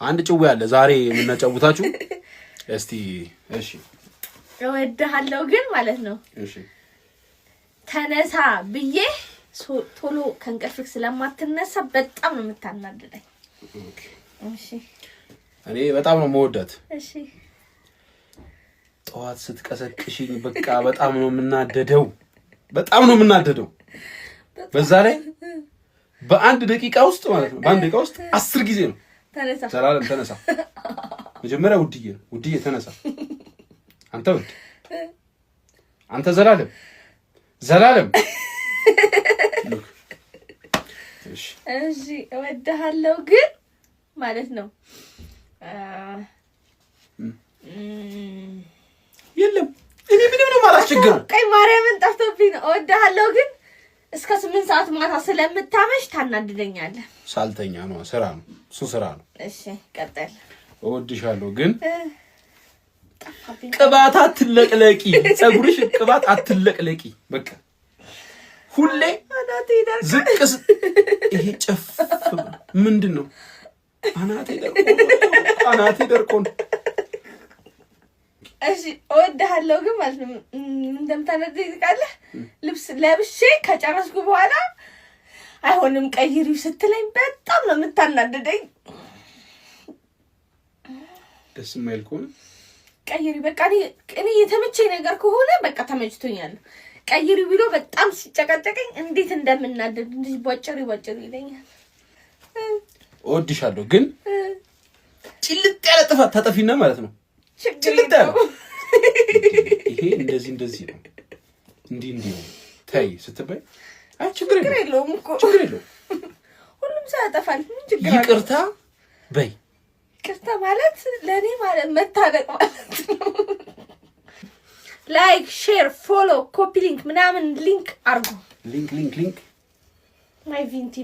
አንድ ጭው ያለ ዛሬ የምናጫውታችሁ እስቲ እሺ እወድሃለሁ ግን ማለት ነው እሺ ተነሳ ብዬ ቶሎ ከንቀርፍክ ስለማትነሳ በጣም ነው የምታናደደኝ እሺ እኔ በጣም ነው መወዳት እሺ ጠዋት ስትቀሰቅሽኝ በቃ በጣም ነው የምናደደው በዛ ላይ በአንድ ደቂቃ ውስጥ ማለት ነው በአንድ ደቂቃ ውስጥ 10 ጊዜ ነው ተነሳ ዘላለም ተነሳ መጀመሪያ ውድዬ ተነሳ አንተ ዘላለም እሺ እወድሃለሁ ግን ማለት ነው የለም እኔ ምንም ነው ማላስቸግረው ቀይ ማርያምን ጠፍቶብኝ ነው እወድሃለሁ ግን እስከ 8 ሰዓት ማታ ስለምታመሽ ታናድደኛለህ ሳልተኛ ነው ስራ ነው እሺ ቀጥል እወድሻለሁ ግን ቅባት አትለቅለቂ ጸጉርሽ ቅባት አትለቅለቂ በቃ ሁሌ ዝቅስ ይሄ ጨፍ ምንድነው አናቴ ደርቆን እሺ እወድሃለሁ ግን ማለት ነው እንደምታነደኝ ታውቃለህ ልብስ ለብሼ ከጨረስኩ በኋላ አይሆንም ቀይሪው ስትለኝ በጣም ነው የምታናደደኝ ደስ የማይል ከሆነ ቀይሪ በቃ እኔ የተመቸኝ ነገር ከሆነ በቃ ተመችቶኛል ቀይሪ ብሎ በጣም ሲጨቀጨቀኝ እንዴት እንደምናደድ እንደዚህ ባጭሪ ይለኛል እወድሻለሁ ግን ጭልጥ ያለ ጥፋት ታጠፊና ማለት ነው ጭልጥ ያለ ይሄ እንደዚህ ነው እንዲህ ነው ታይ ስትበይ አይ ችግር የለውም ሁሉም ሰው ያጠፋል ምን ችግር አለ ይቅርታ በይ ይቅርታ ማለት ለኔ ማለት መታደቅ ማለት ነው ላይክ ሼር ፎሎ ኮፒ ሊንክ ምናምን ሊንክ አርጉ ሊንክ ማይ ቪንቲ